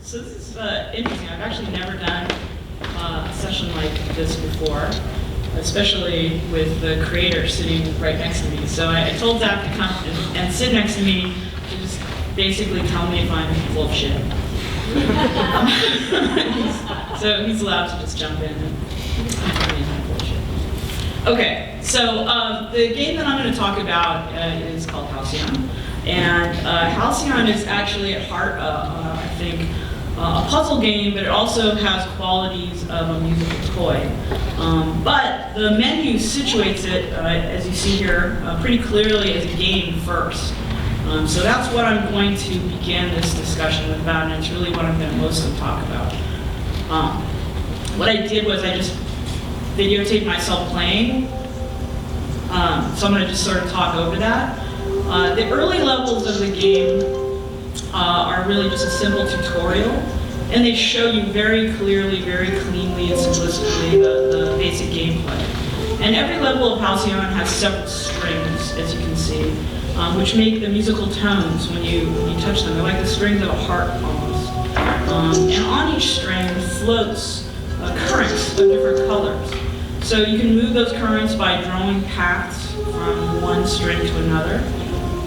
So this is interesting. I've actually never done a session like this before, especially with the creator sitting right next to me. So I told Zach to come and sit next to me to just basically tell me if I'm full of shit. So he's allowed to just jump in and tell me if I'm full of shit. Okay, so the game that I'm going to talk about is called Halcyon. And Halcyon is actually at heart, I think, a puzzle game, but it also has qualities of a musical toy. But the menu situates it, as you see here, pretty clearly as a game first. So that's what I'm going to begin this discussion about, and it's really what I'm going to mostly talk about. What I did was I just videotaped myself playing, so I'm going to just sort of talk over that. The early levels of the game are really just a simple tutorial, and they show you very clearly, very cleanly, and simplistically the basic gameplay. And every level of Halcyon has several strings, as you can see, which make the musical tones when you touch them. They're like the strings of a harp almost. And on each string floats currents of different colors. So you can move those currents by drawing paths from one string to another.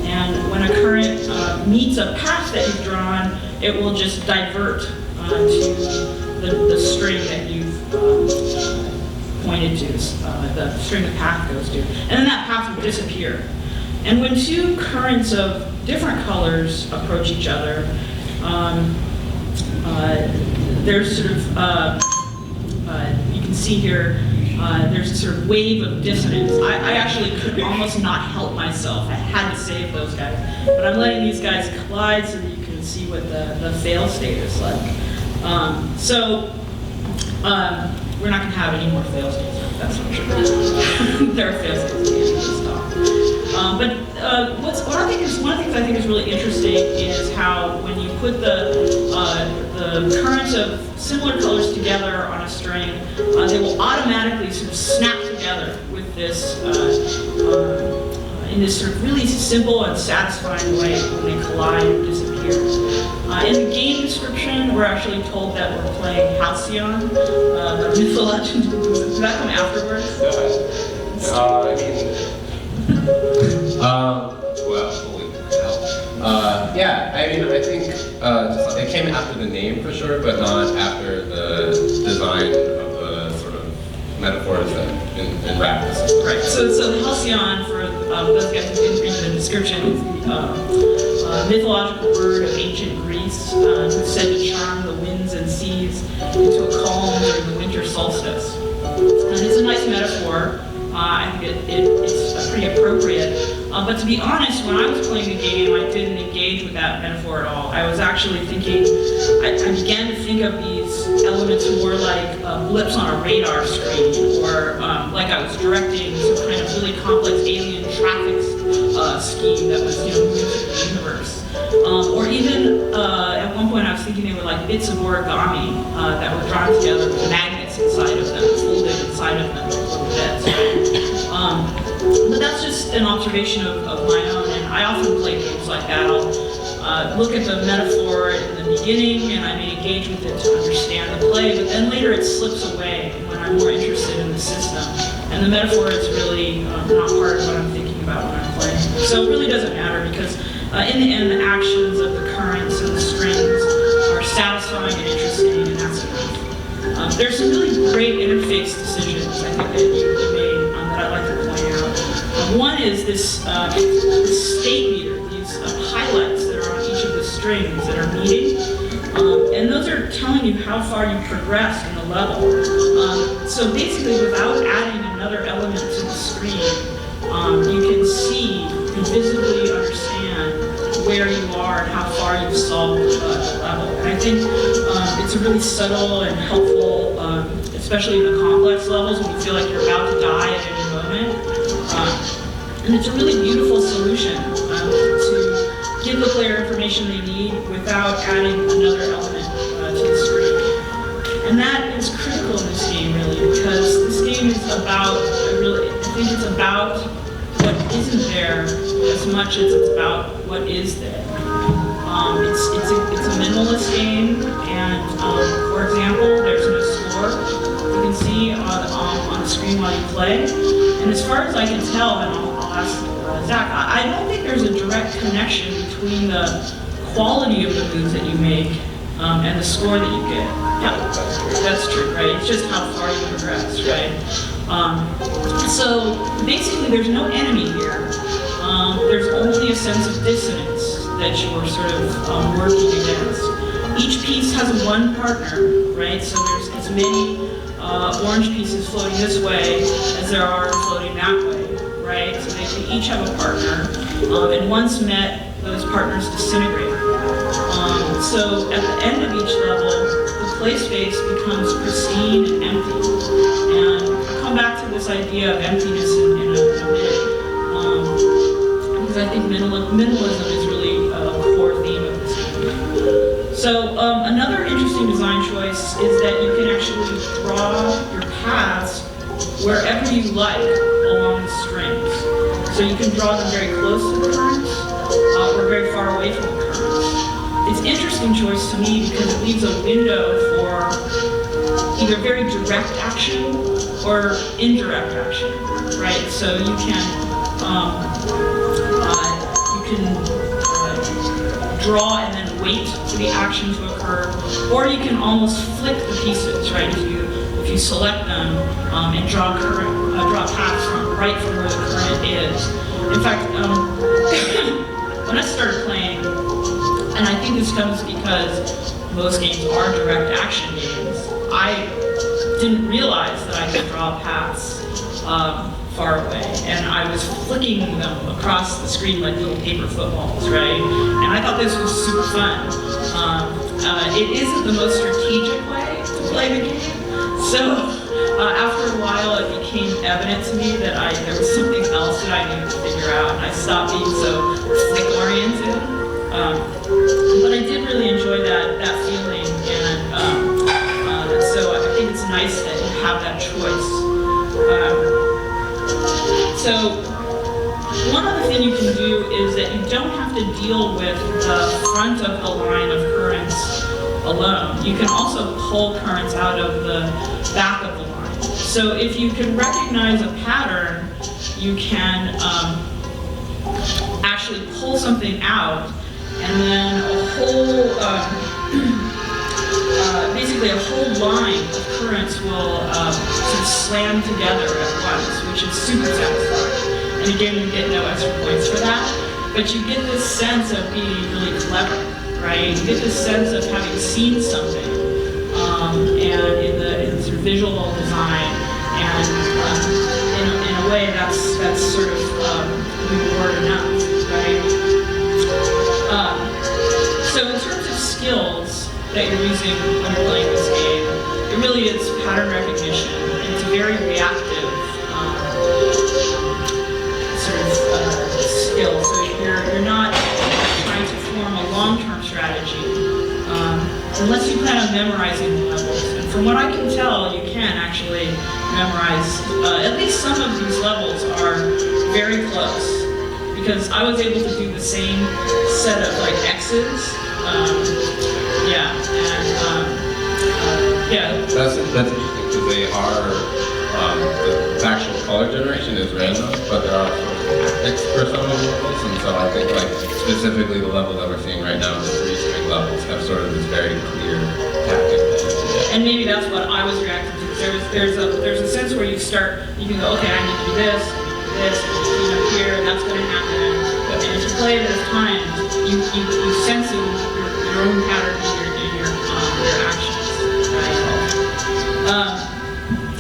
And when a current meets a path that you've drawn, it will just divert to the string that you've pointed to, the string the path goes to. And then that path will disappear. And when two currents of different colors approach each other, there's sort of, you can see here, there's a sort of wave of dissonance. I actually could almost not help myself. I had to save those guys. But I'm letting these guys collide so that you can see what the fail state is like. We're not going to have any more fail states, that's for sure. There are fail states at the end of this talk. One of the things I think is really interesting is how when you put the currents of similar colors together on a string, they will automatically sort of snap together with this, in this sort of really simple and satisfying way when they collide and disappear. In the game description, we're actually told that we're playing Halcyon, the mythological. Does that come afterwards? Well, holy hell. Yeah, I mean, I think it came after the name for sure, but not after the design of the sort of metaphors in rap. Right, so the Halcyon, for those guys who didn't read the description, is the mythological bird of ancient Greece, who's said to charm the winds and seas into a calm during the winter solstice. And it's a nice metaphor. I think it's pretty appropriate. But to be honest, when I was playing the game, I didn't engage with that metaphor at all. I was actually thinking, I began to think of these elements more like blips on a radar screen, or like I was directing some kind of really complex alien traffic scheme that was, moving through the universe. Or even, at one point I was thinking they were like bits of origami that were drawn together with magnets inside of them, folded inside of them, like little bits. But that's just an observation of my own, and I often play games like that. I'll look at the metaphor in the beginning, and I may engage with it to understand the play, but then later it slips away when I'm more interested in the system. And the metaphor is really not part of what I'm thinking about when I'm playing. So it really doesn't matter, because in the end, the actions of the currents and the strings are satisfying and interesting, and that's enough. There's some really great interface decisions, I think, that you made that I'd like to point out. One is this state meter, these highlights that are on each of the strings that are meeting. And those are telling you how far you progressed in the level. So basically, without adding another element to the screen, you can see, you can visibly understand where you are and how far you've solved the level. And I think it's a really subtle and helpful, especially in the complex levels when you feel like you're about to die at any moment. And it's a really beautiful solution to give the player information they need without adding another element to the screen. And that is critical in this game, really, because this game is about, I think it's about what isn't there as much as it's about what is there. It's a minimalist game, and for example, there's no score you can see on the screen while you play. And as far as I can tell, and I'll ask Zach, I don't think there's a direct connection between the quality of the moves that you make and the score that you get. Yeah, that's true, right? It's just how far you progress, right? So basically, there's no enemy here. There's only a sense of dissonance that you're sort of working against. Each piece has one partner, right? So there's as many orange pieces floating this way as there are floating that way, right? So they each have a partner, and once met, those partners disintegrate. So at the end of each level, the play space becomes pristine and empty. And I'll come back to this idea of emptiness in a minute, because I think minimalism is really a core theme of this game. So another interesting design choice is that you can actually draw your paths wherever you like along the strings. So you can draw them very close to the currents or very far away from the currents. It's an interesting choice to me because it leaves a window for either very direct action or indirect action, right? So you can draw and then wait for the action to occur, or you can almost flick the pieces, right? If you select them and draw paths right from where the current is. In fact, when I started playing, and I think this comes because most games are direct action games, I didn't realize that I could draw paths far away, and I was flicking them across the screen like little paper footballs, right? And I thought this was super fun. It isn't the most strategic way to play the game, so after a while it became evident to me that there was something else that I needed to figure out, and I stopped being so flick-oriented. But I did really enjoy that feeling, and so I think it's nice that you have that choice. So one other thing you can do is that you don't have to deal with the front of the line of currents alone. You can also pull currents out of the back of the line. So if you can recognize a pattern, you can actually pull something out, and then a whole, basically a whole line of currents will sort of slam together at once, which is super satisfying. And again, you get no extra points for that, but you get this sense of being really clever, right? You get this sense of having seen something, and in the sort of visual design, and in a way that's sort of reward enough, right? So in terms of skills that you're using when you're playing this game, it really is pattern recognition. And it's a very reactive sort of skill. So you're not trying to form a long-term strategy unless you plan on memorizing the levels. And from what I can tell, you can actually memorize, at least some of these levels are very close. Because I was able to do the same set of like X's. That's interesting because they are, the actual color generation is random, but there are sort of tactics for some of the levels, and so I think like specifically the level that we're seeing right now, the 3 string levels have sort of this very clear tactic. And maybe that's what I was reacting to. There's a sense where you can go, okay, I need to do this, here, and that's going to happen. And as you play it enough times, you sense your own pattern in your actions. Right?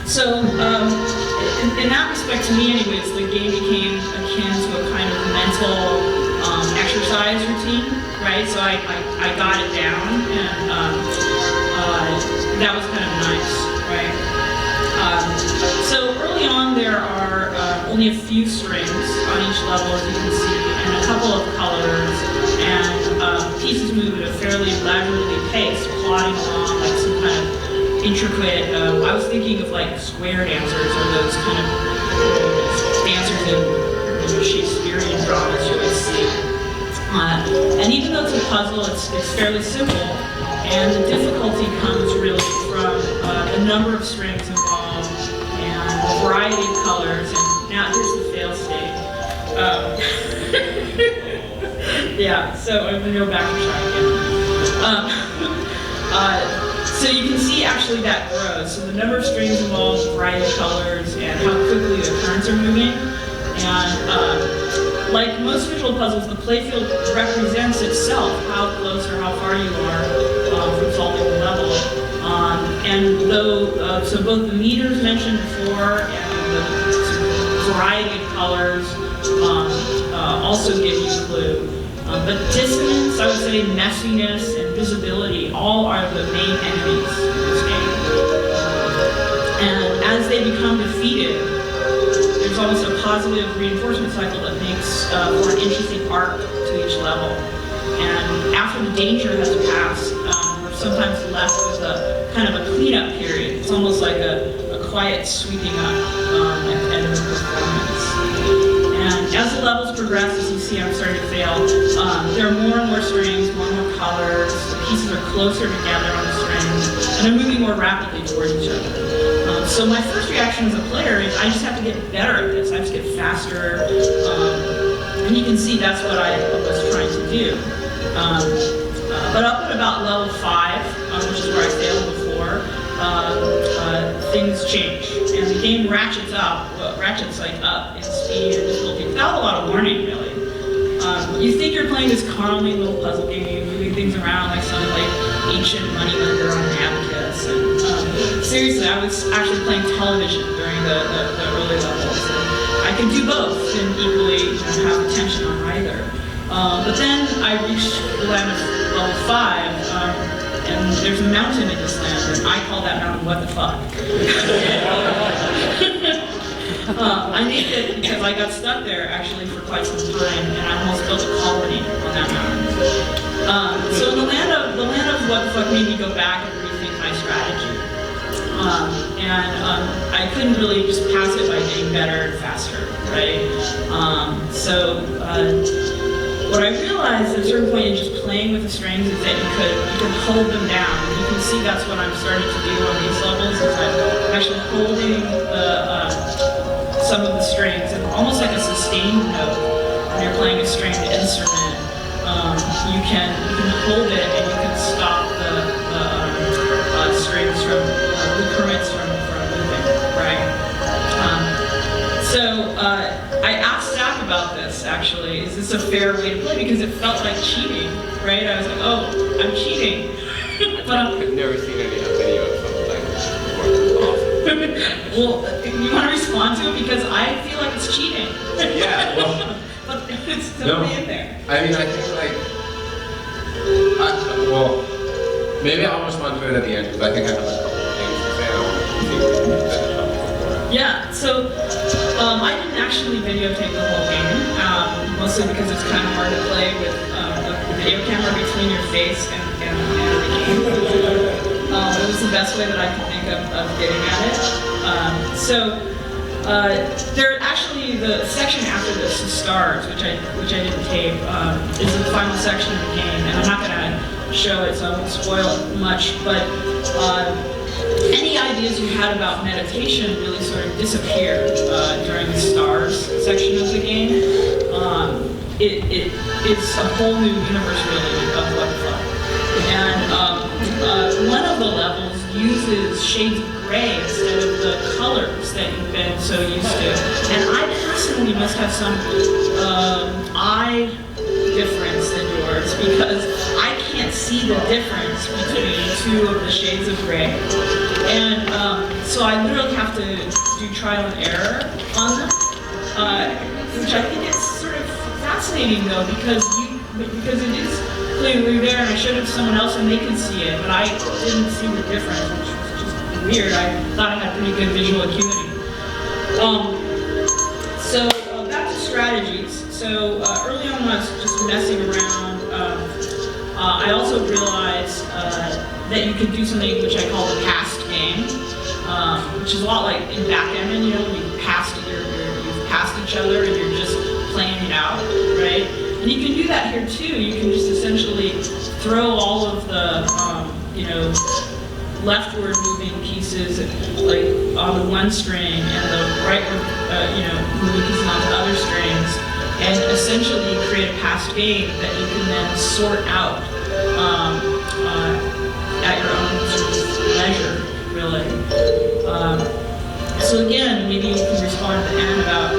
So in that respect, to me anyways, the game became akin to a kind of mental exercise routine, right? So I got it down, and that was kind of nice, right? So early on there are only a few strings on each level, as you can see, and a couple of colors, and pieces move at a fairly leisurely pace, plodding along like some kind of intricate, I was thinking of like square dancers, or those kind of dancers in Shakespearean dramas you always see. And even though it's a puzzle, it's fairly simple, and the difficulty comes really from the number of strings involved and the variety of colors. And now here's the fail state. Yeah, so I'm gonna go back and try again. So you can see actually that grows. So the number of strings involved, the variety of colors, and how quickly the currents are moving. And like most visual puzzles, the playfield represents itself, how close or how far you are from solving the level. And though, so both the meters mentioned before and the variety of colors also give you a clue. But dissonance, I would say, messiness, and visibility all are the main enemies in this game. And as they become defeated, there's almost a positive reinforcement cycle that makes for an interesting arc to each level. And after the danger has passed, we're sometimes left with a kind of a cleanup period. It's almost like a quiet sweeping up at the end of the performance. And as the levels progress, as you see, I'm starting to fail. There are more and more strings, more and more colors. The pieces are closer together on the strings, and they're moving more rapidly towards each other. So my first reaction as a player is I just have to get better at this. I have to get faster, and you can see that's what I was trying to do. But up at about level 5, which is where I failed before, things change, and the game ratchets up in speed and difficulty without a lot of warning, really. You think you're playing this calmly little puzzle game, moving things around like some ancient moneylender on an abacus. And seriously, I was actually playing television during the early levels, and I could do both and equally have attention on either. But then I reached the land of level 5. And there's a mountain in this land, and I call that mountain what the fuck. I named it because I got stuck there actually for quite some time, and I almost built a colony on that mountain. So in the land of what the fuck made me go back and rethink my strategy. I couldn't really just pass it by getting better and faster, right? What I realized at a certain point in just playing with the strings is that you could hold them down. You can see that's what I'm starting to do on these levels, is I'm actually holding some of the strings, and almost like a sustained note when you're playing a stringed instrument. You can hold it and you can stop the strings from, the currents from moving, right? I asked Steph about this, actually. Is this a fair way to play? Because it felt like cheating, right? I was like, oh, I'm cheating. But I've never seen any video of something like this before. It's awesome. Well, you want to respond to it? Because I feel like it's cheating. Yeah, well. But it's still in there. I mean, I think, maybe I'll respond to it at the end, because I think I have a couple of things to say. I want to finish up before. Yeah, so I didn't actually videotape the whole game, mostly because it's kind of hard to play with the video camera between your face and the game. It was the best way that I could think of getting at it. There actually, the section after this, the stars, which I didn't tape, is the final section of the game, and I'm not going to show it, so I won't spoil it much, but any ideas you had about meditation really sort of disappeared during the stars section of the game. It's a whole new universe, really, of what the fuck. And one of the levels uses shades of gray instead of the colors that you've been so used to. And I personally must have some eye difference than yours, because I can't see the difference between two of the shades of gray. And so I literally have to do trial and error on them, which I think is sort of fascinating though, because it is clearly there, and I showed it to someone else and they could see it, but I didn't see the difference, which was just weird. I thought I had pretty good visual acuity. Back to strategies. So early on when I was just messing around, I also realized that you could do something which I call the past game, which is a lot like in backgammon, when you've passed each other and you're just playing it out, right? And you can do that here too. You can just essentially throw all of the, leftward moving pieces like on the one string and the rightward, moving pieces on the other strings, and essentially create a passed game that you can then sort out at your own sort of leisure, really. So again, maybe you can respond to Anne about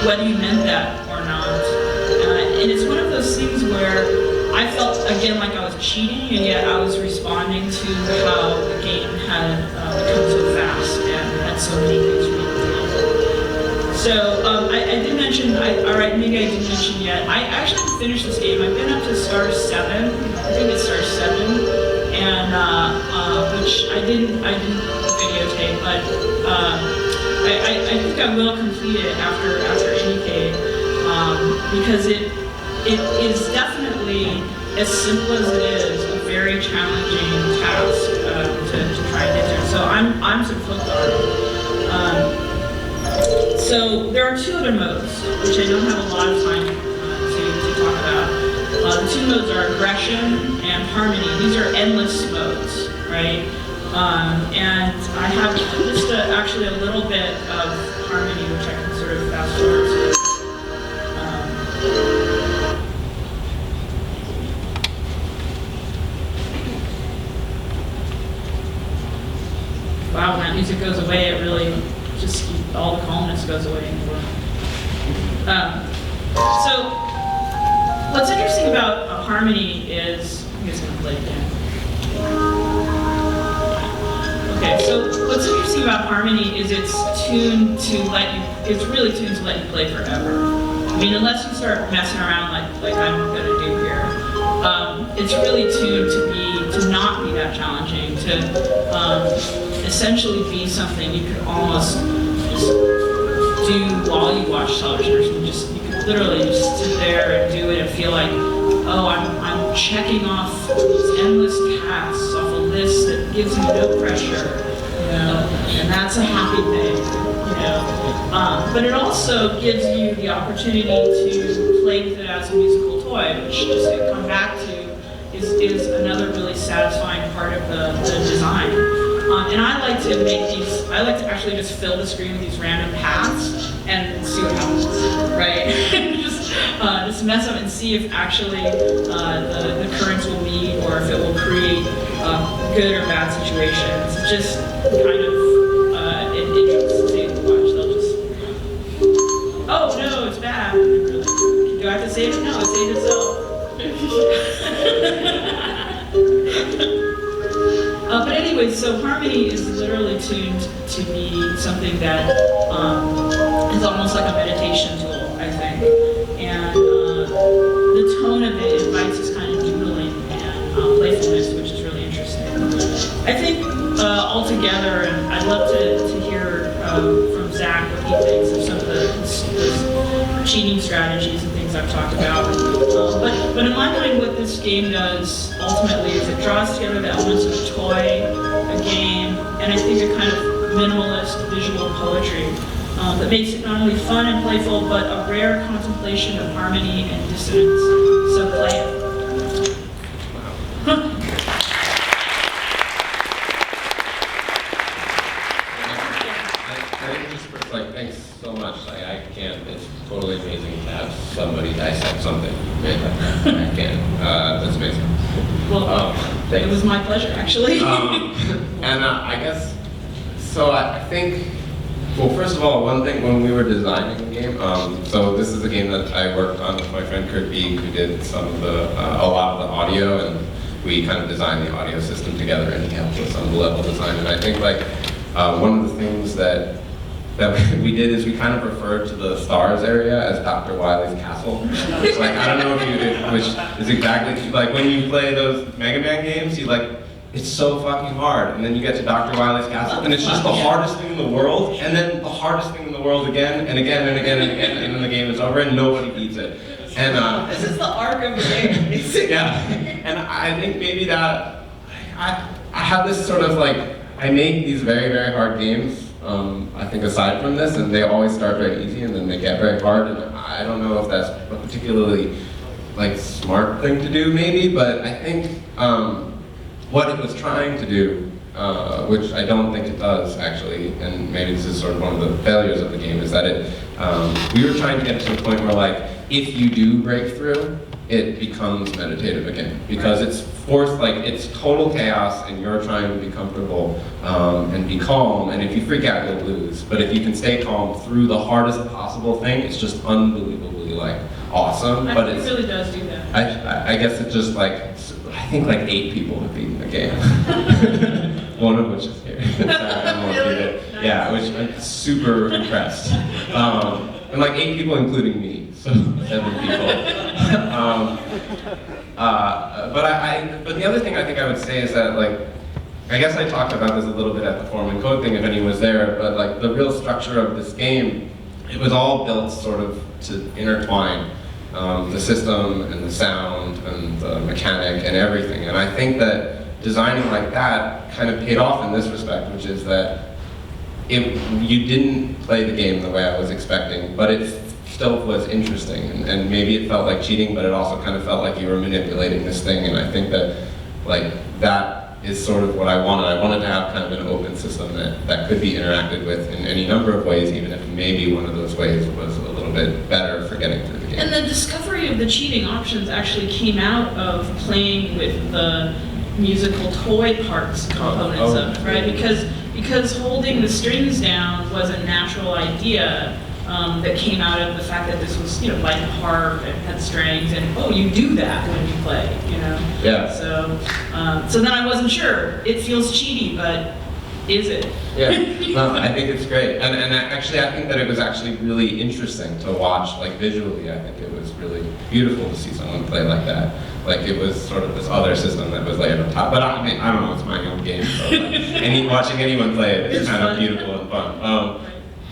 whether you meant that or not. And it's one of those things where I felt, again, like I was cheating, and yet I was responding to how the game had become so fast and had so many things revealed. So I did mention, maybe I didn't mention yet, I actually haven't finished this game. I've been up to star 7, I think it's star 7, and which I didn't videotape, but I think I will complete it after IndieCade, because it is definitely, as simple as it is, a very challenging task to try and get through. So I'm sort of hooked on it. So there are 2 other modes, which I don't have a lot of time to talk about. The 2 modes are aggression and harmony. These are endless modes, right? And I have just actually a little bit of harmony, which I can sort of fast forward to. Wow, when that music goes away, it really just, all the calmness goes away in the room. So, what's interesting about harmony is, I'm just going to play it again. Okay, so what's interesting about harmony is it's tuned to let you, it's really tuned to let you play forever. I mean, unless you start messing around like I'm going to do here, it's really tuned to not be that challenging, to essentially be something you could almost just do while you watch television, or something. You could literally just sit there and do it and feel like, oh, I'm checking off these endless tasks off a list that gives me no pressure, and that's a happy thing, But it also gives you the opportunity to play with it as a musical toy, which, just to come back to, is another really satisfying part of the design. And I like to make these, I like to actually just fill the screen with these random paths and see what happens, right? just mess up and see if actually the currents will meet, or if it will create good or bad situations. Just kind of interesting to watch. They'll just, oh no, it's bad. Do I have to save it? No, it saved itself. But anyway, so harmony is literally tuned to be something that is almost like a meditation tool, I think. And the tone of it invites this kind of doodling and playfulness, which is really interesting. I think altogether, and I'd love to hear from Zach what he thinks of some of the cheating strategies and things I've talked about. But in my mind, what this game does ultimately is it draws together the elements of a toy, a game, and I think a kind of minimalist visual poetry that makes it not only fun and playful, but a rare contemplation of harmony and dissonance. So play it. Thanks so much. I can't. It's totally amazing to have somebody dissect something. I can't. That's amazing. Well, it was my pleasure, actually. And I guess, so I think, well, first of all, one thing, when we were designing the game, so this is a game that I worked on with my friend Kurt Beek, who did some of a lot of the audio, and we kind of designed the audio system together, and he helped us on the level design. And I think one of the things that we did is we kind of referred to the stars area as Dr. Wily's castle. It's like, I don't know which is exactly, like when you play those Mega Man games, it's so fucking hard, and then you get to Dr. Wily's castle, and it's just the hardest thing in the world, and then the hardest thing in the world again, and again, and again, and again, and then the game is over, and nobody beats it. And this is the arc of the game. yeah, and I think maybe that, I have this sort of I make these very, very hard games, I think aside from this, and they always start very easy and then they get very hard, and I don't know if that's a particularly like smart thing to do maybe, but I think what it was trying to do, which I don't think it does actually, and maybe this is sort of one of the failures of the game, is that we were trying to get to a point where like, if you do break through, it becomes meditative again, because it's forced, like it's total chaos and you're trying to be comfortable and be calm, and if you freak out you'll lose, but if you can stay calm through the hardest possible thing, it's just unbelievably like awesome. But it really does do that. I guess it's just like, I think like 8 people have beaten the game. One of which is here. Really? Nice. Yeah, which I'm super impressed. And like 8 people including me, so 7 people. But the other thing I think I would say is that like, I guess I talked about this a little bit at the Form and Code thing if anyone was there, but like the real structure of this game, it was all built sort of to intertwine the system and the sound and the mechanic and everything. And I think that designing like that kind of paid off in this respect, which is that you didn't play the game the way I was expecting, but it still was interesting. And maybe it felt like cheating, but it also kind of felt like you were manipulating this thing. And I think that like that is sort of what I wanted. I wanted to have kind of an open system that could be interacted with in any number of ways, even if maybe one of those ways was a little bit better for getting through the game. And the discovery of the cheating options actually came out of playing with the musical toy parts components of it, right? Because holding the strings down was a natural idea that came out of the fact that this was, like a harp and had strings, and you do that when you play, Yeah. So then I wasn't sure. It feels cheaty, but is it? Yeah, no, I think it's great. And actually, I think that it was actually really interesting to watch, like visually. I think it was really beautiful to see someone play like that. Like it was sort of this other system that was layered on top. But I mean, I don't know, it's my own game, so like, watching anyone play it is kind of beautiful and fun.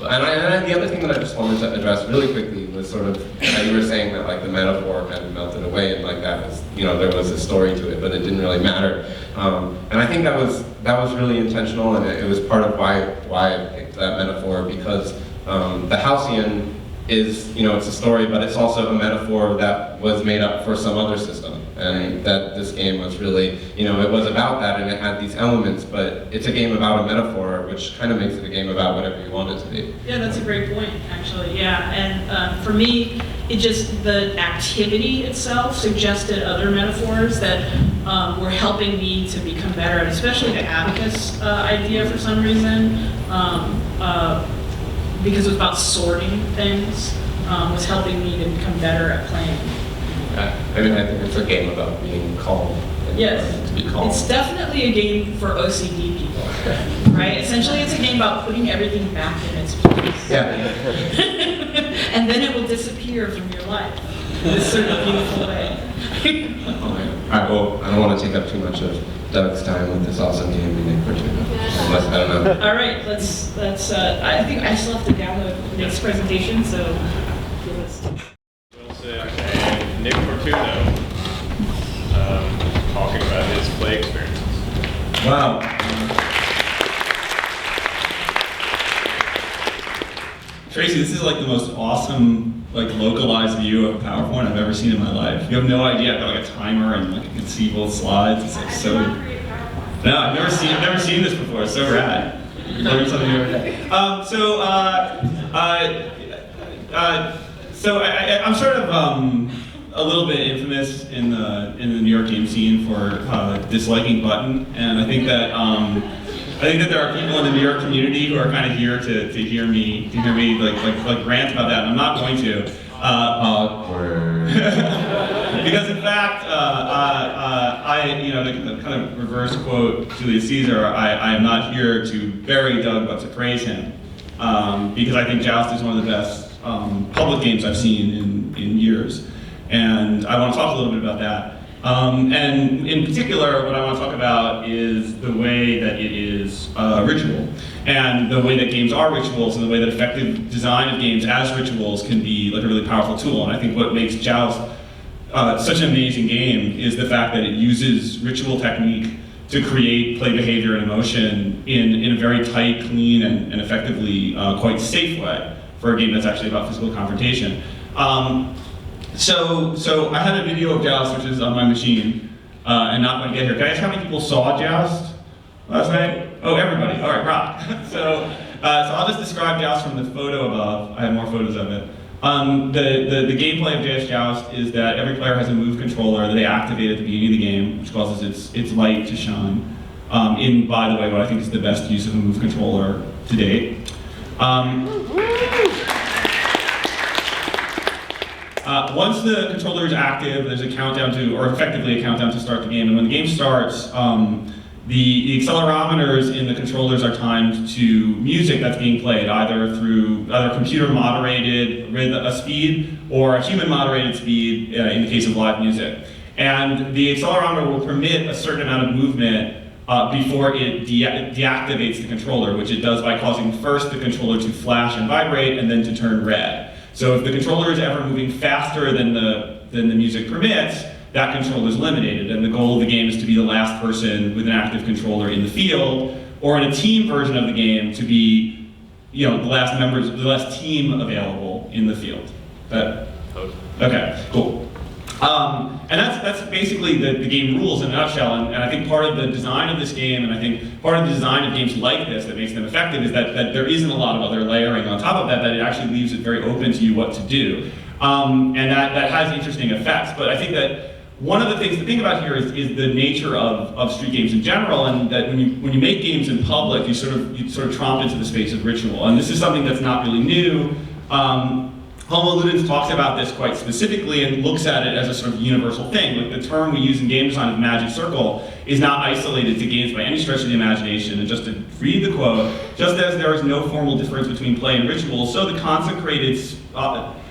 And the other thing that I just wanted to address really quickly was sort of how you were saying that like the metaphor kind of melted away, and like that was, there was a story to it, but it didn't really matter. And I think that was really intentional, and it was part of why I picked that metaphor, because the Halcyon is, it's a story, but it's also a metaphor that was made up for some other system. And that this game was really, it was about that, and it had these elements, but it's a game about a metaphor, which kind of makes it a game about whatever you want it to be. Yeah, that's a great point, actually, yeah. And for me, the activity itself suggested other metaphors that were helping me to become better, and especially the abacus idea for some reason, because it was about sorting things, was helping me to become better at playing. I mean, I think it's a game about being calm. Yes, to be calm. It's definitely a game for OCD people, right? Essentially, it's a game about putting everything back in its place. Yeah. And then it will disappear from your life in this sort of beautiful way. All right, well, I don't want to take up too much of Doug's time with this awesome game we made for you. Unless, I don't know. All right, let's I think I still have to download Nick's presentation, so give us. And Nick Fortugno talking about his play experiences. Wow. Tracy, this is like the most awesome, like localized view of PowerPoint I've ever seen in my life. You have no idea. I've got like a timer and like I can see both slides. It's like so. No, I've never seen this before. It's so rad. Learn something new every day. So I'm sort of a little bit infamous in the New York game scene for disliking Button, and I think that there are people in the New York community who are kind of here to hear me like rant about that, and I'm not going to. Awkward. Because in fact, the kind of reverse quote Julius Caesar, I am not here to bury Doug, but to praise him, because I think Joust is one of the best public games I've seen in years, and I want to talk a little bit about that. And in particular, what I want to talk about is the way that it is ritual, and the way that games are rituals, and the way that effective design of games as rituals can be like a really powerful tool. And I think what makes Joust such an amazing game is the fact that it uses ritual technique to create play behavior and emotion in a very tight, clean, and effectively quite safe way for a game that's actually about physical confrontation. So I had a video of Joust, which is on my machine, and not going to get here. Can I ask how many people saw Joust last night? Oh, everybody. All right, rock. So I'll just describe Joust from the photo above. I have more photos of it. The gameplay of Joust is that every player has a move controller that they activate at the beginning of the game, which causes its light to shine. In, by the way, what I think is the best use of a move controller to date. Once the controller is active, there's a countdown to, or effectively a countdown to start the game. And when the game starts, the accelerometers in the controllers are timed to music that's being played, either through computer-moderated speed or a human-moderated speed in the case of live music. And the accelerometer will permit a certain amount of movement before it deactivates the controller, which it does by causing first the controller to flash and vibrate and then to turn red. So if the controller is ever moving faster than the music permits, that controller is eliminated, and the goal of the game is to be the last person with an active controller in the field, or in a team version of the game to be, the last team available in the field. Okay, cool. And that's basically the game rules in a nutshell, and I think part of the design of this game, and I think part of the design of games like this that makes them effective is that there isn't a lot of other layering on top of that it actually leaves it very open to you what to do. And that has interesting effects, but I think that one of the things to think about here is the nature of street games in general, and that when you make games in public, you sort of tromp into the space of ritual, and this is something that's not really new. Homo Ludens talks about this quite specifically and looks at it as a sort of universal thing. Like the term we use in game design of magic circle is not isolated to games by any stretch of the imagination. And just to read the quote, just as there is no formal difference between play and ritual, so the consecrated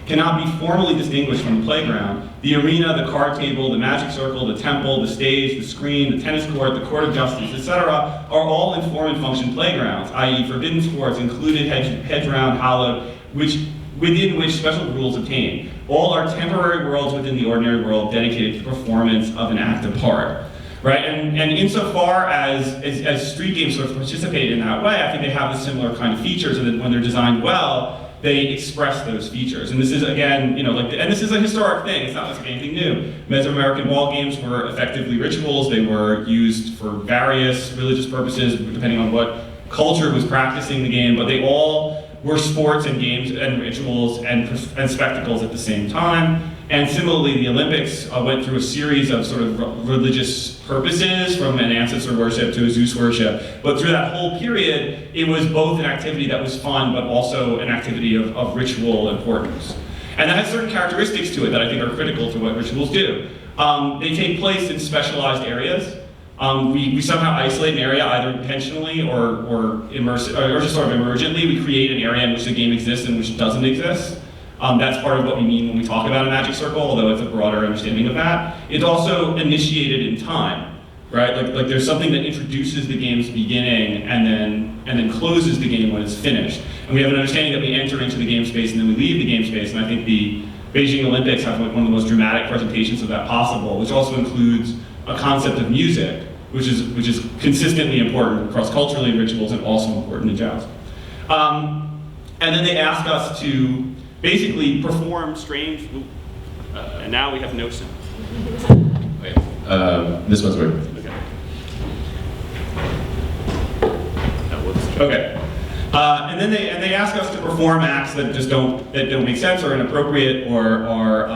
cannot be formally distinguished from the playground. The arena, the card table, the magic circle, the temple, the stage, the screen, the tennis court, the court of justice, etc., are all in form and function playgrounds, i.e. forbidden sports, included hedge round, hallowed, within which special rules obtain. All are temporary worlds within the ordinary world dedicated to the performance of an active part. Right? And insofar as street games sort of participate in that way, I think they have a similar kind of features, and that when they're designed well, they express those features. And this is, again, and this is a historic thing, it's not like anything new. Mesoamerican ball games were effectively rituals. They were used for various religious purposes, depending on what culture was practicing the game, but they all were sports and games and rituals and spectacles at the same time. And similarly, the Olympics went through a series of sort of religious purposes, from an ancestor worship to a Zeus worship. But through that whole period, it was both an activity that was fun, but also an activity of ritual importance. And that has certain characteristics to it that I think are critical to what rituals do. They take place in specialized areas. We somehow isolate an area either intentionally or just sort of emergently. We create an area in which the game exists and which doesn't exist. That's part of what we mean when we talk about a magic circle, although it's a broader understanding of that. It's also initiated in time, right? Like there's something that introduces the game's beginning and then closes the game when it's finished. And we have an understanding that we enter into the game space and then we leave the game space, and I think the Beijing Olympics have like one of the most dramatic presentations of that possible, which also includes a concept of music, which is consistently important cross-culturally in rituals and also important in Joust. And then they ask us to basically perform strange, and now we have no sound. Wait, this one's working. Okay. Okay. And then they ask us to perform acts that just don't make sense or inappropriate or are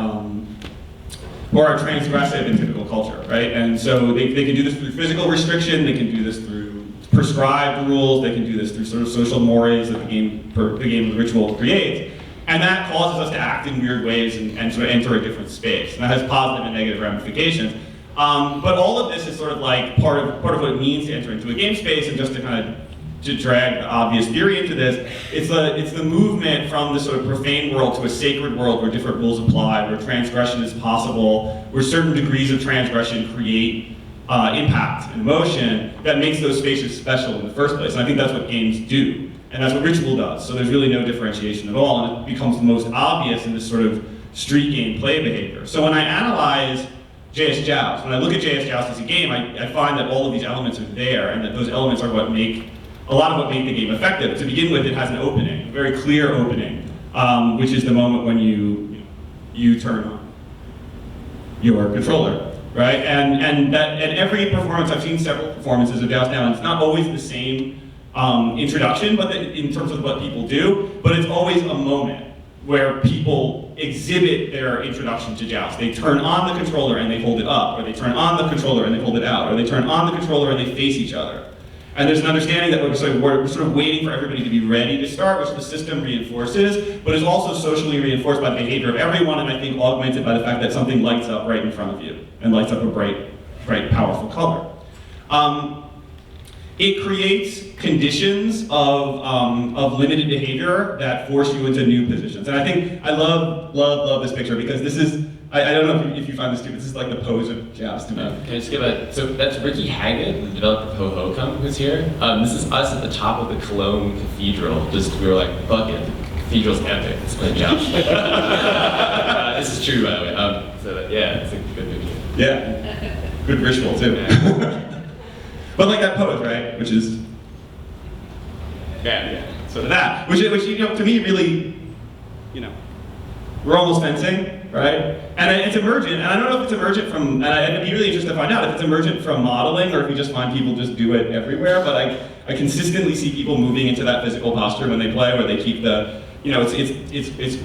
transgressive in typical culture, right? And so they can do this through physical restriction, they can do this through prescribed rules, they can do this through sort of social mores that the game of the ritual creates. And that causes us to act in weird ways and sort of enter a different space. And that has positive and negative ramifications. But all of this is sort of like part of what it means to enter into a game space, and just to kind of to drag the obvious theory into this, it's the movement from the sort of profane world to a sacred world where different rules apply, where transgression is possible, where certain degrees of transgression create impact and emotion that makes those spaces special in the first place. And I think that's what games do. And that's what ritual does. So there's really no differentiation at all, and it becomes the most obvious in this sort of street game play behavior. So when I analyze JS Joust. When I look at JS Joust as a game, I find that all of these elements are there, and that those elements are what make a lot of what make the game effective. To begin with, it has an opening, a very clear opening, which is the moment when you turn on your controller, right? And every performance, I've seen several performances of Joust now, and it's not always the same introduction, but in terms of what people do, but it's always a moment where people exhibit their introduction to Joust. They turn on the controller and they hold it up, or they turn on the controller and they hold it out, or they turn on the controller and they face each other. And there's an understanding that we're sort of waiting for everybody to be ready to start, which the system reinforces, but is also socially reinforced by the behavior of everyone, and I think augmented by the fact that something lights up right in front of you, and lights up a bright, powerful color. It creates conditions of limited behavior that force you into new positions. And I think I love this picture because this is, I don't know if you find this too, this is like the pose of Joust to me. Can I just give so that's Ricky Haggett, the developer of Ho-Ho-Come, who's here. This is us at the top of the Cologne Cathedral. We were like, fuck it, the cathedral's epic, let's play Joust. This is true, by the way. So yeah, it's a good movie. Yeah, good ritual too. But like that pose, right? Which is so that, which to me really, we're almost fencing, right? And it's emergent, and I don't know if it's emergent from, and I'd be really interested to find out if it's emergent from modeling or if you just find people just do it everywhere. But I consistently see people moving into that physical posture when they play, where they keep the, it's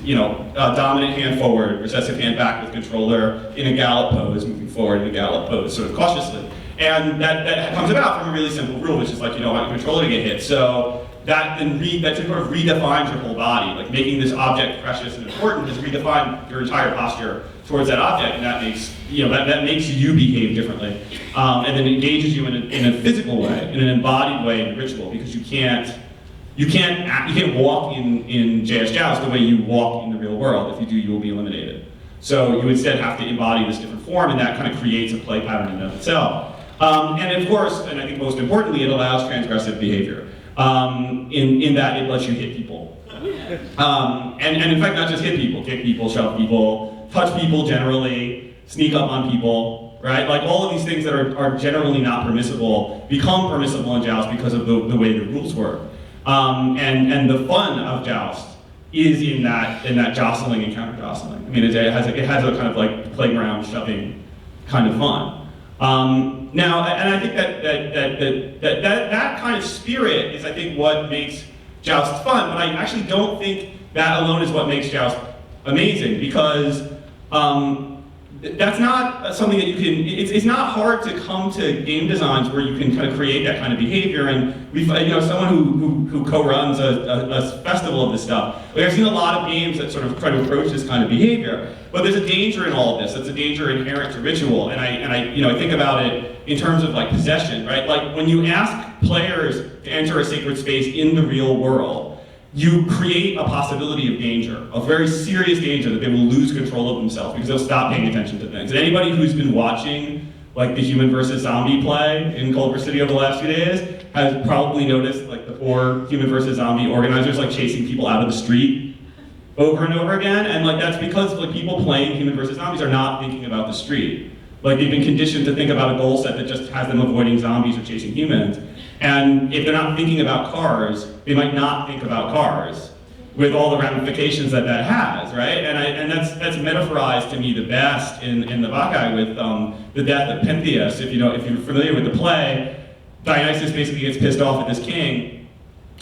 dominant hand forward, recessive hand back with controller in a gallop pose, moving forward in a gallop pose, sort of cautiously. And that comes about from a really simple rule, which is like, you don't want your controller to get hit. So that sort of redefines your whole body. Like making this object precious and important has redefined your entire posture towards that object, and that makes that makes you behave differently, and then engages you in a physical way, in an embodied way, in ritual, because you can't walk in JS Joust the way you walk in the real world. If you do, you will be eliminated. So you instead have to embody this different form, and that kind of creates a play pattern in and of itself. And of course, and I think most importantly, it allows transgressive behavior, in that it lets you hit people. And in fact, not just hit people, kick people, shove people, touch people generally, sneak up on people, right? Like all of these things that are generally not permissible become permissible in Joust because of the way the rules work. And the fun of Joust is in that jostling and counter jostling. I mean, it has a kind of like playground shoving kind of fun. Now, and I think that kind of spirit is, I think, what makes Joust fun, but I actually don't think that alone is what makes Joust amazing, because that's not something that you can, it's not hard to come to game designs where you can kind of create that kind of behavior. And someone who co-runs a festival of this stuff, like I've seen a lot of games that sort of try to approach this kind of behavior, but there's a danger in all of this. It's a danger inherent to ritual, and I think about it in terms of like possession, right? Like when you ask players to enter a sacred space in the real world, you create a possibility of danger, a very serious danger that they will lose control of themselves because they'll stop paying attention to things. And anybody who's been watching like the human versus zombie play in Culver City over the last few days has probably noticed like the poor human versus zombie organizers like chasing people out of the street over and over again. And like that's because like people playing human versus zombies are not thinking about the street. Like they've been conditioned to think about a goal set that just has them avoiding zombies or chasing humans. And if they're not thinking about cars, they might not think about cars with all the ramifications that has, right? And that's metaphorized to me the best in the Bacchae with the death of Pentheus. If you're familiar with the play, Dionysus basically gets pissed off at this king,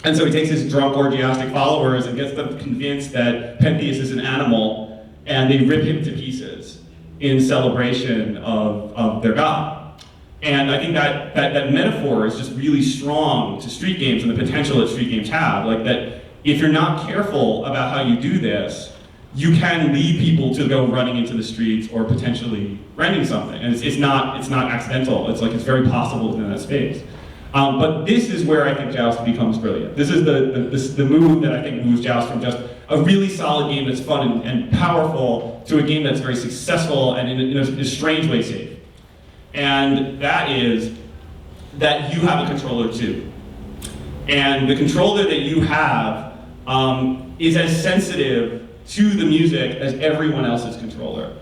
and so he takes his drunk orgiastic followers and gets them convinced that Pentheus is an animal, and they rip him to pieces in celebration of their god. And I think that metaphor is just really strong to street games and the potential that street games have. Like that, if you're not careful about how you do this, you can lead people to go running into the streets or potentially renting something. And it's not accidental. It's very possible within that space. But this is where I think Joust becomes brilliant. This is the move that I think moves Joust from just a really solid game that's fun and powerful to a game that's very successful and in a strange way safe. And that is that you have a controller too. And the controller that you have is as sensitive to the music as everyone else's controller.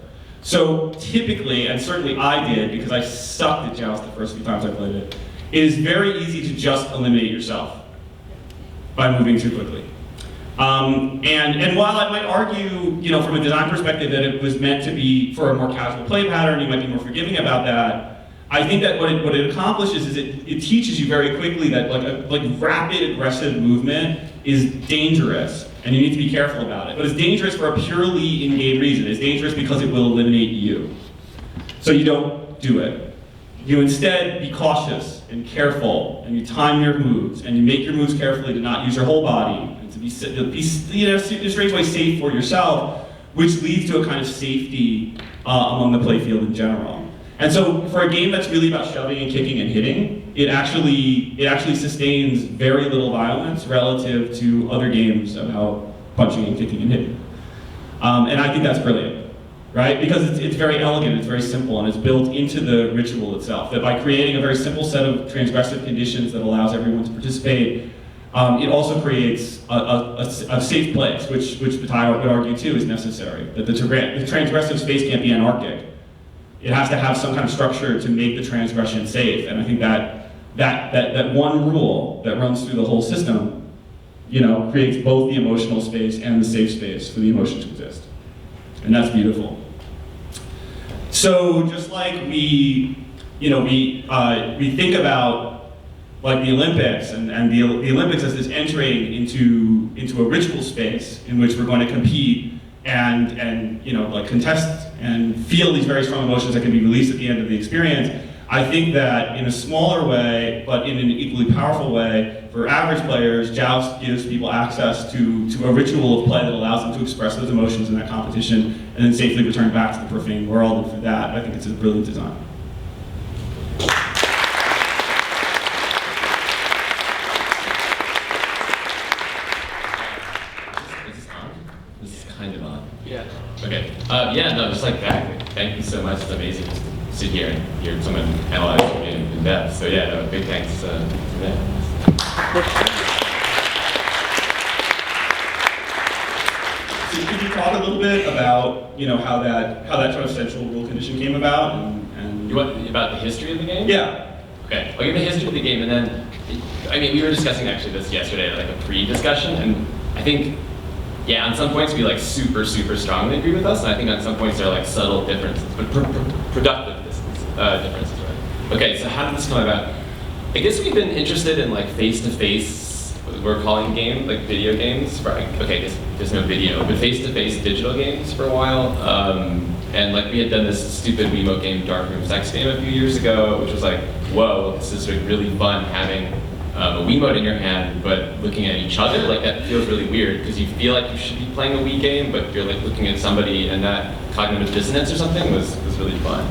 So typically, and certainly I did, because I sucked at Joust the first few times I played it, it is very easy to just eliminate yourself by moving too quickly. And while I might argue, from a design perspective that it was meant to be for a more casual play pattern, you might be more forgiving about that, I think that what it accomplishes is it teaches you very quickly that like rapid aggressive movement is dangerous, and you need to be careful about it. But it's dangerous for a purely in-game reason. It's dangerous because it will eliminate you. So you don't do it. You instead be cautious and careful, and you time your moves, and you make your moves carefully to not use your whole body, and to be in a strange way safe for yourself, which leads to a kind of safety among the playfield in general. And so for a game that's really about shoving and kicking and hitting, it actually sustains very little violence relative to other games about punching and kicking and hitting. And I think that's brilliant, right? Because it's very elegant, it's very simple, and it's built into the ritual itself. That by creating a very simple set of transgressive conditions that allows everyone to participate, it also creates a safe place, which Bataille would argue too is necessary. That the transgressive space can't be anarchic. It has to have some kind of structure to make the transgression safe, and I think that one rule that runs through the whole system, creates both the emotional space and the safe space for the emotion to exist, and that's beautiful. So just like we think about like the Olympics and the Olympics as this entering into a ritual space in which we're going to compete and contest and feel these very strong emotions that can be released at the end of the experience. I think that in a smaller way, but in an equally powerful way, for average players, Joust gives people access to a ritual of play that allows them to express those emotions in that competition and then safely return back to the profane world. And for that, I think it's a brilliant design. Okay. Just like that. Thank you so much. It's amazing to sit here and hear someone analyze the game in depth. So big thanks to them. So could you talk a little bit about how that sort of central rule condition came about and you want about the history of the game? Yeah. Okay. I'll give the history of the game, and then we were discussing actually this yesterday, like a pre-discussion, and I think. Yeah, on some points we super strongly agree with us, and I think on some points there are subtle differences, but productive differences, right? Okay, so how did this come about? I guess we've been interested in face-to-face, what we're calling video games, there's no video, but face-to-face digital games for a while, and we had done this stupid Wiimote game, Darkroom Sex game a few years ago, which was whoa, this is really fun having a Wiimote in your hand, but looking at each other, that feels really weird because you feel like you should be playing a Wii game, but you're looking at somebody, and that cognitive dissonance or something was really fun.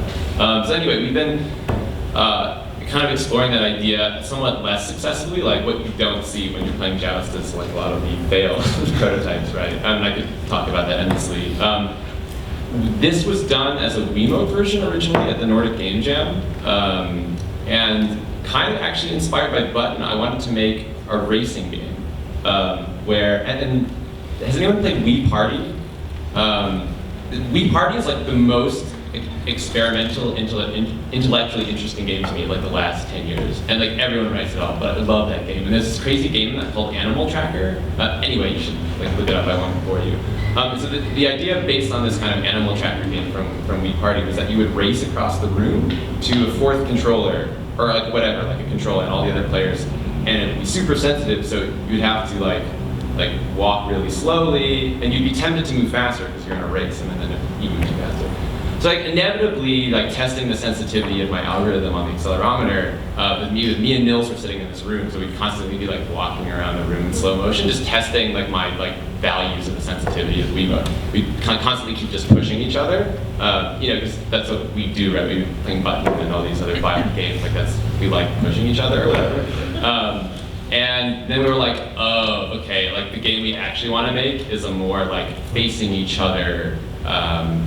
So anyway, we've been kind of exploring that idea somewhat less successfully, what you don't see when you're playing Joust is a lot of the failed prototypes, right? And I could talk about that endlessly. This was done as a Wiimote version originally at the Nordic Game Jam, and kind of actually inspired by Button, I wanted to make a racing game where, and has anyone played Wii Party? Wii Party is the most experimental, intellectually interesting game to me the last 10 years. And everyone writes it off, but I love that game. And there's this crazy game called Animal Tracker. Anyway, you should look it up, I won't bore you. So the idea based on this kind of Animal Tracker game from Wii Party was that you would race across the room to a fourth controller, or whatever, a controller and all the other players, and it would be super sensitive, so you'd have to walk really slowly, and you'd be tempted to move faster because you're in a race, and then you move too faster. So inevitably, testing the sensitivity of my algorithm on the accelerometer, me and Nils were sitting in this room, so we'd constantly be walking around the room in slow motion, just testing my values of the sensitivity of the Wiimote. We'd constantly keep just pushing each other, because that's what we do, right? We've been playing Button and all these other violent games, we like pushing each other or whatever. And then we were oh, okay, the game we actually want to make is a more facing each other, kind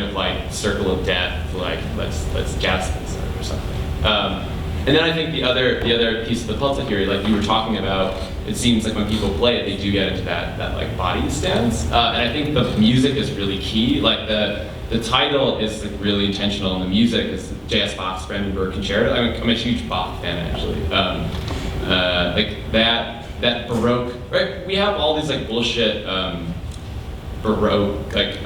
of circle of death, let's joust this or something. And then I think the other piece of the puzzle here, you were talking about it seems like when people play it, they do get into that like body stance. And I think the music is really key. Like the title is like really intentional, and the music is J.S. Bach's Brandenburg Concerto. I'm a huge Bach fan, actually. Like that Baroque, right? We have all these like bullshit Baroque like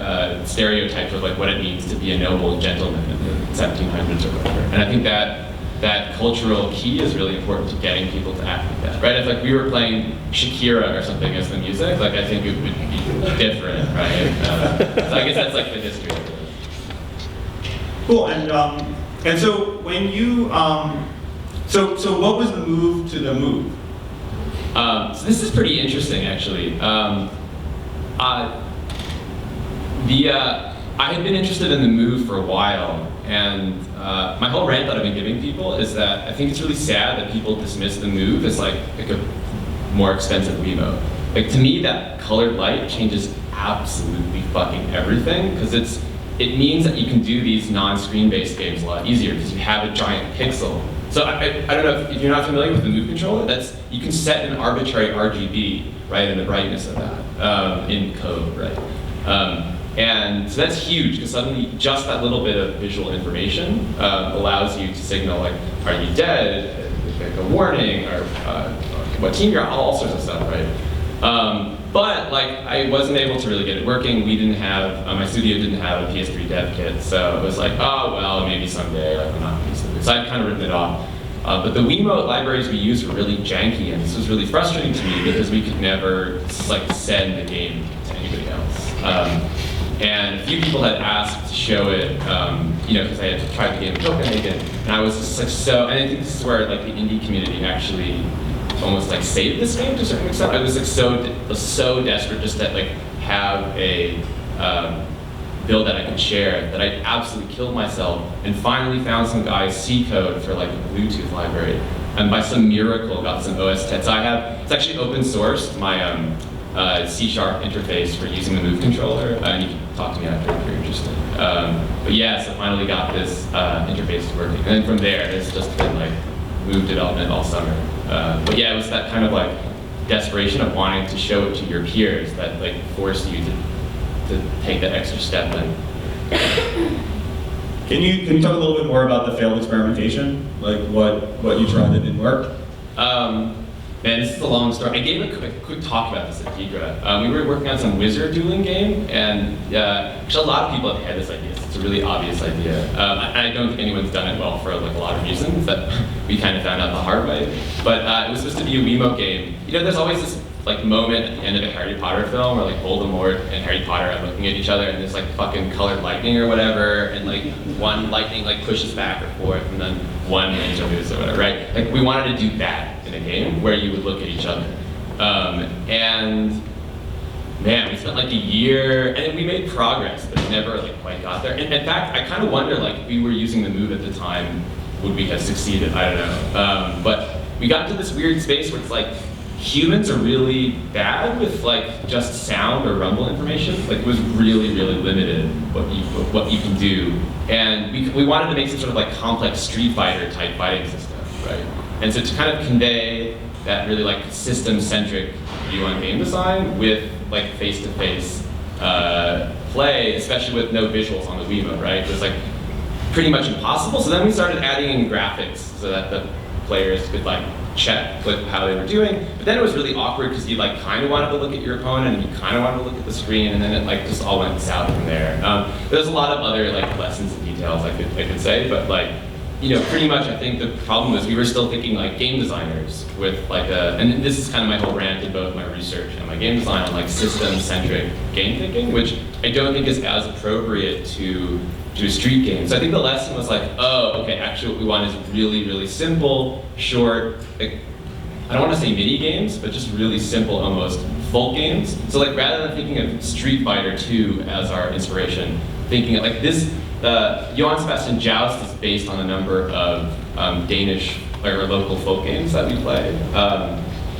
stereotypes of like what it means to be a noble gentleman in the 1700s or whatever. And I think that cultural key is really important to getting people to act like that, right? If like we were playing Shakira or something as the music, like I think it would be different, right? So I guess that's like the history of it. Cool. And so when you so what was the move to the move? So this is pretty interesting, actually. I had been interested in the move for a while, and my whole rant that I've been giving people is that I think it's really sad that people dismiss the move as like a more expensive Wiimote. Like to me, that colored light changes absolutely fucking everything, because it means that you can do these non-screen based games a lot easier because you have a giant pixel. So I don't know if you're not familiar with the Move controller. You can set an arbitrary RGB, right, in the brightness of that in code, right? And so that's huge, because suddenly just that little bit of visual information allows you to signal like, are you dead? Like a warning, or what team you're on, all sorts of stuff, right? But like I wasn't able to really get it working. We didn't have, my studio didn't have a PS3 dev kit, so it was like, oh well, maybe someday, like I'm not going to. So I've kind of written it off. But the Wiimote libraries we used were really janky, and this was really frustrating to me because we could never like send the game to anybody else. And a few people had asked to show it, because I had tried the game in Copenhagen, and I was just like so. And I think this is where like the indie community actually almost like saved this game to a certain extent. I was like so desperate just to like have a build that I could share that I absolutely killed myself, and finally found some guy's C code for like a Bluetooth library, and by some miracle got some OS 10. So it's actually open sourced my C# interface for using the Move controller, and you can talk to me after if you're interested. But yeah, so finally got this interface working, and then from there it's just been like Move development all summer. But yeah, it was that kind of like desperation of wanting to show it to your peers that like forced you to take that extra step in. Can you talk a little bit more about the failed experimentation? Like what you tried that didn't work? Man, this is a long story. I gave a quick talk about this at Tigra. We were working on some wizard dueling game, and actually a lot of people have had this idea. It's a really obvious idea. I don't think anyone's done it well for like a lot of reasons that we kind of found out the hard way. But it was supposed to be a Wiimote game. There's always this like moment at the end of a Harry Potter film where like Voldemort and Harry Potter are looking at each other, and there's like fucking colored lightning or whatever, and like one lightning like pushes back or forth, and then one ninja moves or whatever, right? Like we wanted to do that in a game where you would look at each other. And man, we spent like a year, and we made progress, but it never like quite got there. And in fact, I kind of wonder, like, if we were using the Move at the time, would we have succeeded? I don't know. But we got into this weird space where it's like, humans are really bad with like just sound or rumble information. Like it was really, really limited what you can do. And we wanted to make some sort of like complex Street Fighter type fighting system, right? And so to kind of convey that really like system-centric view on game design with like face-to-face play, especially with no visuals on the Wiimote, right? It was like pretty much impossible. So then we started adding in graphics so that the players could like check how they were doing. But then it was really awkward because you like kind of wanted to look at your opponent and you kind of wanted to look at the screen, and then it like just all went south from there. There's a lot of other like lessons and details I could say, but like, pretty much I think the problem was we were still thinking like game designers with like and this is kind of my whole rant in both my research and my game design on like system-centric game thinking, which I don't think is as appropriate to a street game. So I think the lesson was like, oh, okay, actually what we want is really, really simple, short, like, I don't want to say mini games, but just really simple, almost folk games. So like rather than thinking of Street Fighter 2 as our inspiration, thinking of like this, Johann Sebastian Joust is based on a number of Danish or local folk games that we play.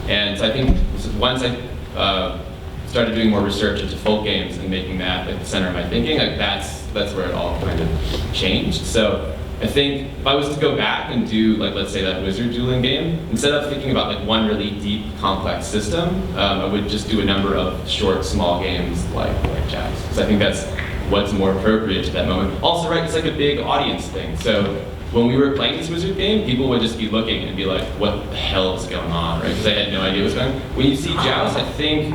And so I think once I started doing more research into folk games and making that like the center of my thinking, like that's where it all kind of changed. So I think if I was to go back and do, like, let's say that wizard dueling game, instead of thinking about like one really deep, complex system, I would just do a number of short, small games like Joust. Because I think that's what's more appropriate to that moment. Also, right, it's like a big audience thing. So when we were playing this wizard game, people would just be looking and be like, what the hell is going on, right? Because I had no idea what was going on. When you see Joust, I think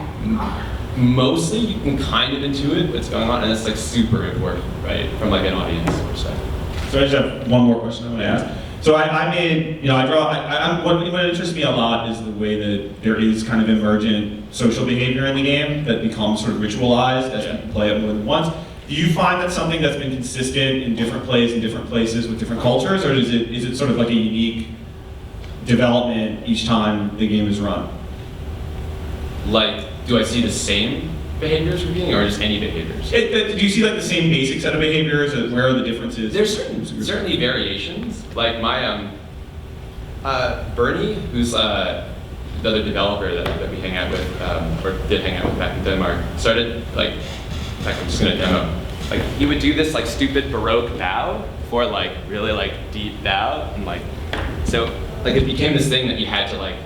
mostly you can kind of intuit what's going on, and it's like super important, right, from like an audience perspective. So I just have one more question I want to ask. So I made, what interests me a lot is the way that there is kind of emergent social behavior in the game that becomes sort of ritualized as people play it more than once. Do you find that something that's been consistent in different plays in different places with different cultures, or is it sort of like a unique development each time the game is run? Like, do I see the same behaviors repeating, or just any behaviors? Do you see like the same basic set of behaviors? Where are the differences? There's certainly variations. Like my Bernie, who's the other developer that we hang out with, or did hang out with back in Denmark, started like, in fact, I'm just gonna demo. Like he would do this like stupid Baroque bow before like really like deep bow, and like so like it became this thing that you had to like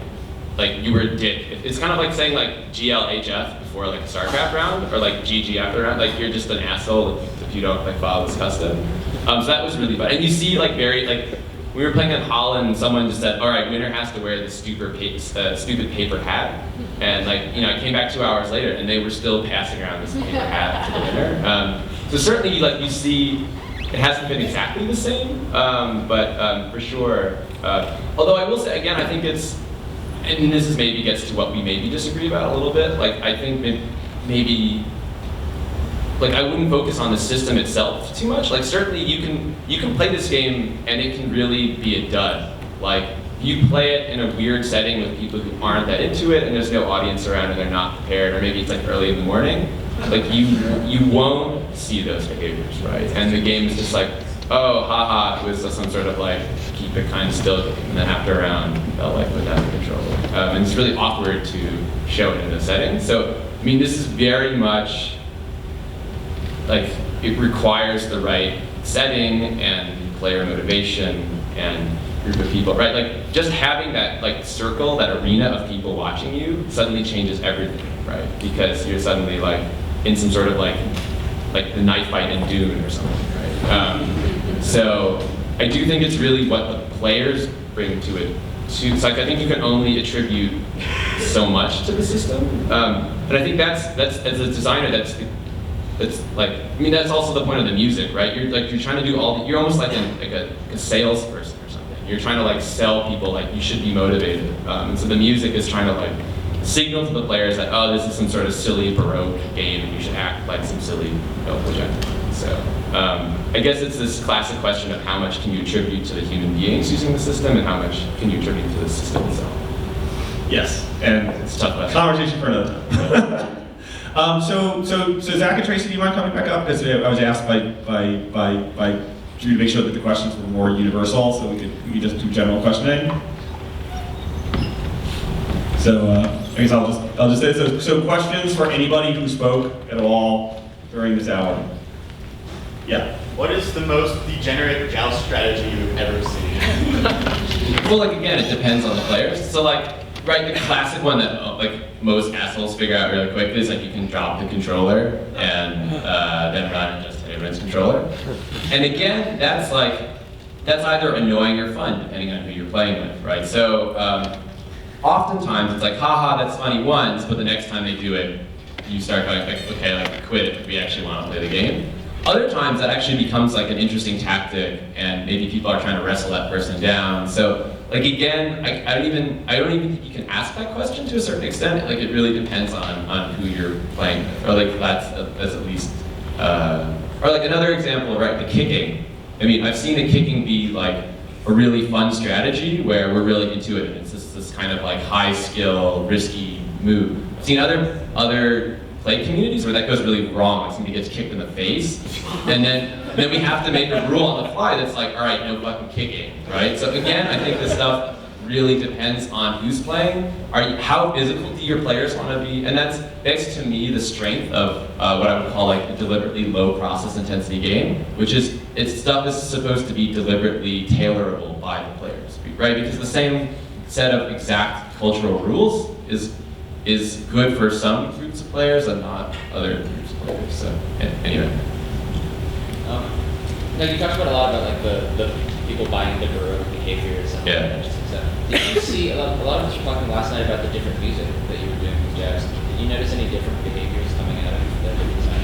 you were a dick. It's kind of like saying like GLHF before like a StarCraft round, or like GG after a round. Like you're just an asshole if you don't like follow this custom. So that was really fun. And you see like we were playing in Holland, someone just said, all right, winner has to wear this stupid paper hat. And like, I came back 2 hours later and they were still passing around this paper hat to the winner. So certainly like you see, it hasn't been exactly the same, but for sure. Although I will say, again, I think it's, and this is maybe gets to what we maybe disagree about a little bit. Like I think maybe like I wouldn't focus on the system itself too much. Like certainly you can play this game and it can really be a dud. Like you play it in a weird setting with people who aren't that into it and there's no audience around and they're not prepared, or maybe it's like early in the morning. Like you won't see those behaviors, right? And the game is just like, oh, haha, it was some sort of like keep it kind of still game. And then after a round, felt like went out of control. And it's really awkward to show it in a setting. So, I mean, this is very much like it requires the right setting and player motivation and group of people, right? Like just having that like circle, that arena of people watching you suddenly changes everything, right? Because you're suddenly like in some sort of like the knife fight in Dune or something, right? So I do think it's really what the players bring to it. It's like I think you can only attribute so much to the system, and I think that's as a designer that's like, I mean, that's also the point of the music, right? You're trying to do you're almost like a salesperson or something. You're trying to like sell people like you should be motivated, and so the music is trying to like signal to the players that, oh, this is some sort of silly Baroque game and you should act like some silly project. So I guess it's this classic question of how much can you attribute to the human beings using the system and how much can you attribute to the system itself. Yes, and it's a tough question. Conversation for another. So Zach and Tracy, do you mind coming back up? Because I was asked by Drew to make sure that the questions were more universal, so we could just do general questioning. So I guess I'll just say so questions for anybody who spoke at all during this hour. Yeah. What is the most degenerate Joust strategy you've ever seen? Well, like again, it depends on the players. So like, right, the classic one that like most assholes figure out really quickly is like you can drop the controller and then run and just hit everyone's controller. And again, that's either annoying or fun depending on who you're playing with, right? So oftentimes it's like, haha, that's funny once, but the next time they do it, you start going like, okay, like quit it. We actually want to play the game. Other times that actually becomes like an interesting tactic, and maybe people are trying to wrestle that person down. So, like again, I don't even think you can ask that question to a certain extent. Like it really depends on who you're playing with, or like that's at least, or like another example, right? The kicking. I mean, I've seen the kicking be like a really fun strategy where we're really into it, and it's just this kind of like high skill, risky move. I've seen other play communities where that goes really wrong. Somebody gets kicked in the face, and then we have to make a rule on the fly that's like, all right, no fucking kicking, right? So again, I think this stuff really depends on who's playing. How physical do your players want to be? And that's to me the strength of what I would call like a deliberately low process intensity game, which is stuff is supposed to be deliberately tailorable by the players, right? Because the same set of exact cultural rules is good for some groups of players and not other groups of players. So anyway. Now you talked about a lot about like the people buying the Baroque behaviors and stuff. Did you see a lot of us were talking last night about the different music that you were doing with Joust? Did you notice any different behaviors coming out of the design?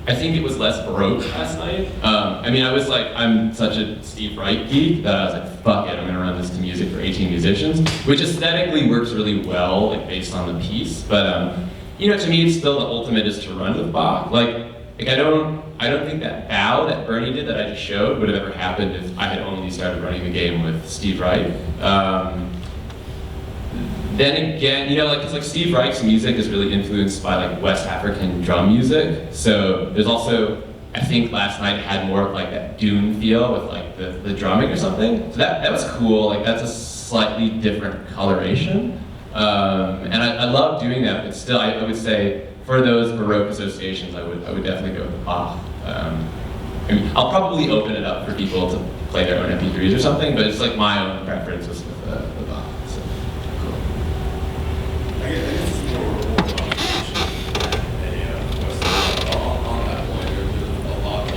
I think it was less Baroque last night. I mean, I was like, I'm such a Steve Reich geek that I was like, fuck it, I'm gonna run this to music for 18 musicians, which aesthetically works really well, like based on the piece. But to me, it's still the ultimate is to run with Bach. Like I don't think that bow that Bernie did that I just showed would have ever happened if I had only started running the game with Steve Reich. Then again, it's like Steve Reich's music is really influenced by like West African drum music. So there's also, I think last night it had more of like that doom feel with like the drumming or something. So that was cool. Like that's a slightly different coloration. And I love doing that, but still I would say for those Baroque associations, I would definitely go with Bach. I mean, I'll probably open it up for people to play their own MP3s or something, but it's like my own preference was with Bach. So cool. I guess this is more about on that point, there's a lot of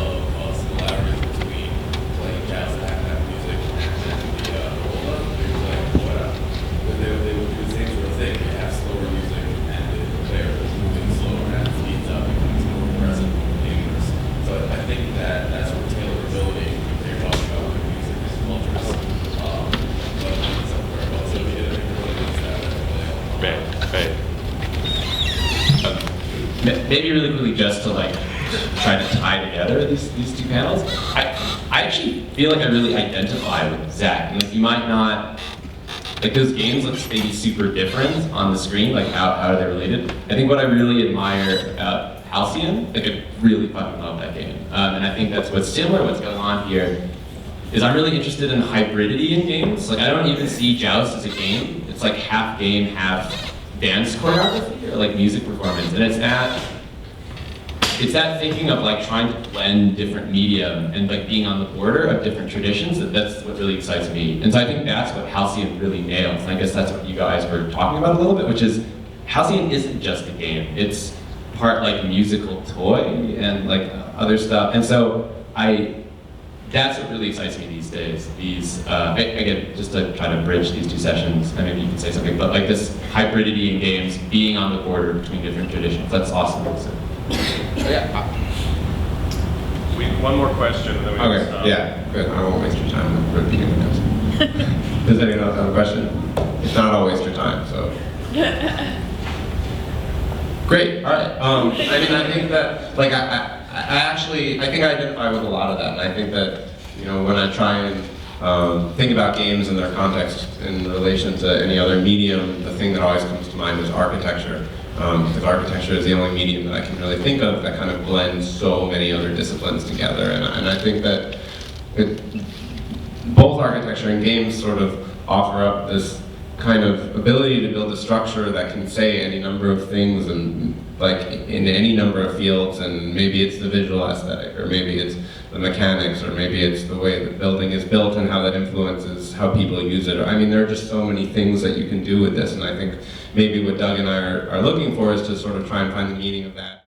similarities between playing jazz and that music and the old they would do the same sort of thing. They have slower music and the player is moving slower and speeds up, becomes more aggressive, more dangerous. So I think that sort of tailorability they're talking about with music is ultra somewhere else. So yeah, I think really is that Right. Maybe really quickly just to like try to tie together these two panels. I actually feel like I really identify with Zach. And like you might not, like those games look maybe super different on the screen, like how are they related? I think what I really admire about Halcyon, like I really fucking love that game. And I think that's what's similar, what's going on here, is I'm really interested in hybridity in games. Like I don't even see Joust as a game. It's like half game, half dance choreography or like music performance. And it's that thinking of like trying to blend different media and like being on the border of different traditions, that's what really excites me. And so I think that's what Halcyon really nails. And I guess that's what you guys were talking about a little bit, which is Halcyon isn't just a game. It's part like musical toy and like other stuff. And so that's what really excites me these days. Again, just to try to bridge these two sessions, and maybe you can say something, but like this hybridity in games, being on the border between different traditions, that's awesome. So. One more question, and then we can Okay, stop. yeah, good. I won't waste your time repeating the question. Does anyone else have a question? If not, I'll waste your time, so. Great, all right. I mean, I think that, like, I think I identify with a lot of that, and I think that, when I try and think about games in their context in relation to any other medium, the thing that always comes to mind is architecture. Because architecture is the only medium that I can really think of that kind of blends so many other disciplines together, and I think that both architecture and games sort of offer up this kind of ability to build a structure that can say any number of things and like in any number of fields, and maybe it's the visual aesthetic, or maybe it's the mechanics, or maybe it's the way the building is built and how that influences how people use it. I mean, there are just so many things that you can do with this, and I think maybe what Doug and I are looking for is to sort of try and find the meaning of that.